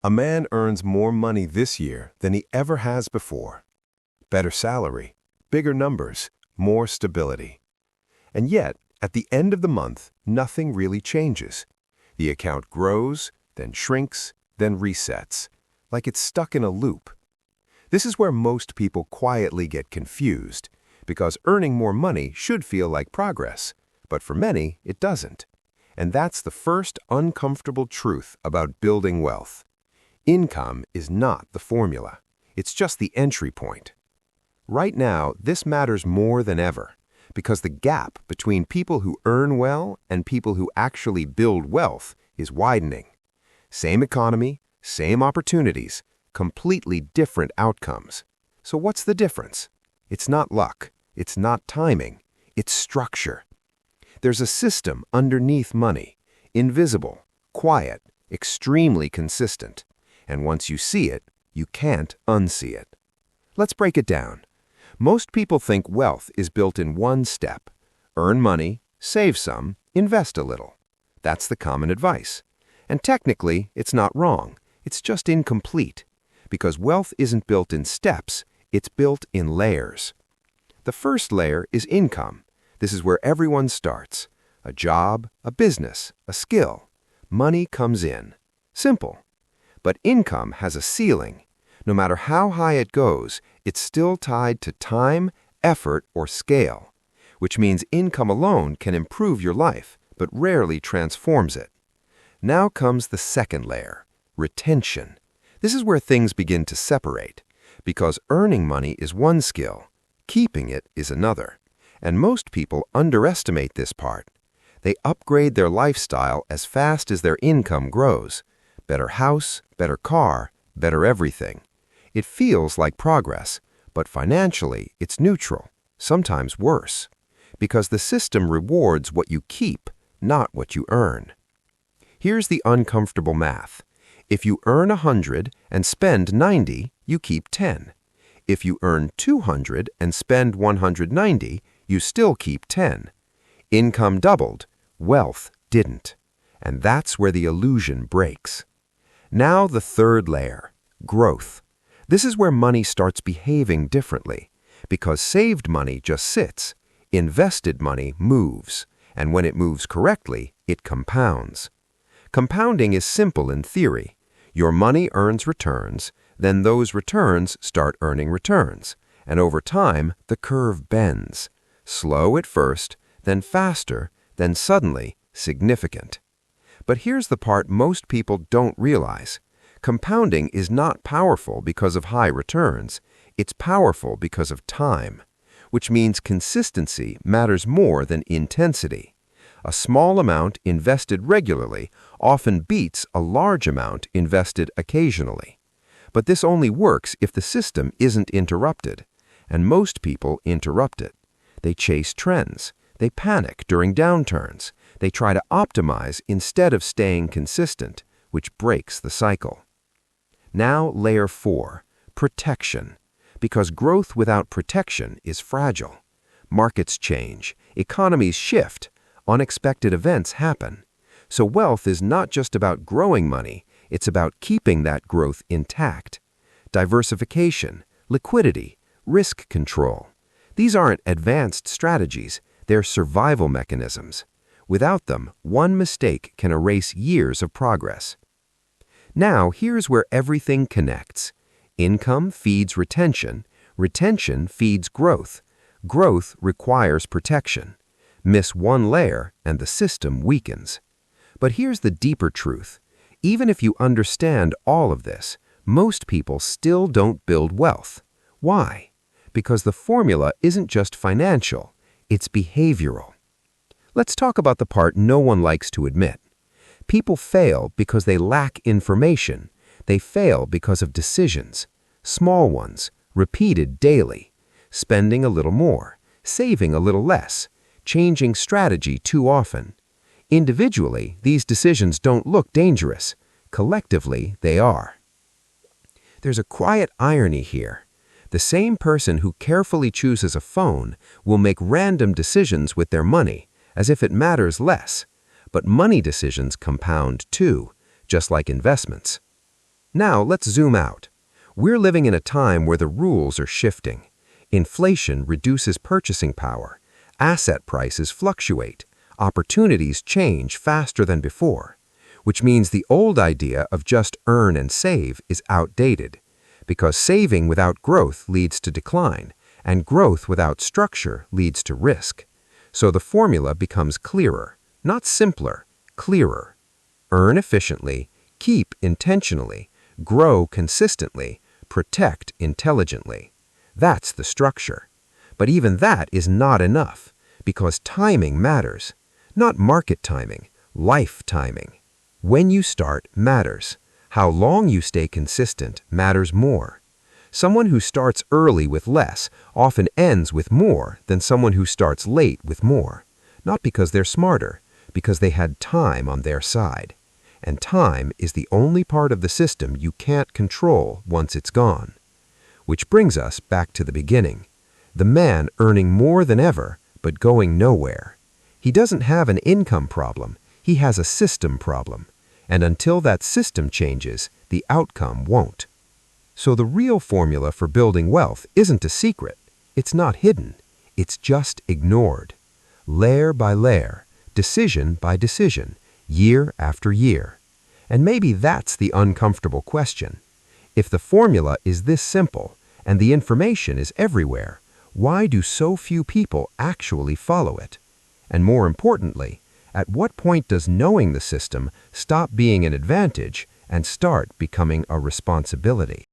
A man earns more money this year than he ever has before. Better salary, bigger numbers, more stability. And yet, at the end of the month, nothing really changes. The account grows, then shrinks, then resets, like it's stuck in a loop. This is where most people quietly get confused, because earning more money should feel like progress, but for many, it doesn't. And that's the first uncomfortable truth about building wealth. Income is not the formula. It's just the entry point. Right now, this matters more than ever, because the gap between people who earn well and people who actually build wealth is widening. Same economy, same opportunities, completely different outcomes. So what's the difference? It's not luck. It's not timing. It's structure. There's a system underneath money, invisible, quiet, extremely consistent. And once you see it, you can't unsee it. Let's break it down. Most people think wealth is built in one step. Earn money, save some, invest a little. That's the common advice. And technically, it's not wrong. It's just incomplete. Because wealth isn't built in steps, it's built in layers. The first layer is income. This is where everyone starts. A job, a business, a skill. Money comes in. Simple. But income has a ceiling. No matter how high it goes, it's still tied to time, effort, or scale, which means income alone can improve your life, but rarely transforms it. Now comes the second layer, retention. This is where things begin to separate, because earning money is one skill, keeping it is another. And most people underestimate this part. They upgrade their lifestyle as fast as their income grows. Better house, better car, better everything. It feels like progress, but financially it's neutral, sometimes worse, because the system rewards what you keep, not what you earn. Here's the uncomfortable math. If you earn 100 and spend 90, you keep 10. If you earn 200 and spend 190, you still keep 10. Income doubled, wealth didn't. And that's where the illusion breaks. Now the third layer, growth. This is where money starts behaving differently, because saved money just sits. Invested money moves, and when it moves correctly, it compounds. Compounding is simple in theory. Your money earns returns, then those returns start earning returns, and over time, the curve bends. Slow at first, then faster, then suddenly significant. But here's the part most people don't realize. Compounding is not powerful because of high returns. It's powerful because of time, which means consistency matters more than intensity. A small amount invested regularly often beats a large amount invested occasionally. But this only works if the system isn't interrupted, and most people interrupt it. They chase trends. They panic during downturns. They try to optimize instead of staying consistent, which breaks the cycle. Now, layer 4, protection. Because growth without protection is fragile. Markets change, economies shift, unexpected events happen. So wealth is not just about growing money, it's about keeping that growth intact. Diversification, liquidity, risk control. These aren't advanced strategies, they're survival mechanisms. Without them, one mistake can erase years of progress. Now, here's where everything connects. Income feeds retention, retention feeds growth, growth requires protection. Miss one layer and the system weakens. But here's the deeper truth. Even if you understand all of this, most people still don't build wealth. Why? Because the formula isn't just financial, it's behavioral. Let's talk about the part no one likes to admit. People fail because they lack information. They fail because of decisions. Small ones, repeated daily. Spending a little more, saving a little less, changing strategy too often. Individually, these decisions don't look dangerous. Collectively, they are. There's a quiet irony here. The same person who carefully chooses a phone will make random decisions with their money, as if it matters less. But money decisions compound too, just like investments. Now let's zoom out. We're living in a time where the rules are shifting. Inflation reduces purchasing power. Asset prices fluctuate. Opportunities change faster than before, which means the old idea of just earn and save is outdated, because saving without growth leads to decline, and growth without structure leads to risk. So the formula becomes clearer, not simpler, clearer. Earn efficiently, keep intentionally, grow consistently, protect intelligently. That's the structure. But even that is not enough, because timing matters. Not market timing, life timing. When you start matters. How long you stay consistent matters more. Someone who starts early with less often ends with more than someone who starts late with more. Not because they're smarter, because they had time on their side. And time is the only part of the system you can't control once it's gone. Which brings us back to the beginning. The man earning more than ever, but going nowhere. He doesn't have an income problem, he has a system problem. And until that system changes, the outcome won't. So the real formula for building wealth isn't a secret. It's not hidden. It's just ignored. Layer by layer, decision by decision, year after year. And maybe that's the uncomfortable question. If the formula is this simple, and the information is everywhere, why do so few people actually follow it? And more importantly, at what point does knowing the system stop being an advantage and start becoming a responsibility?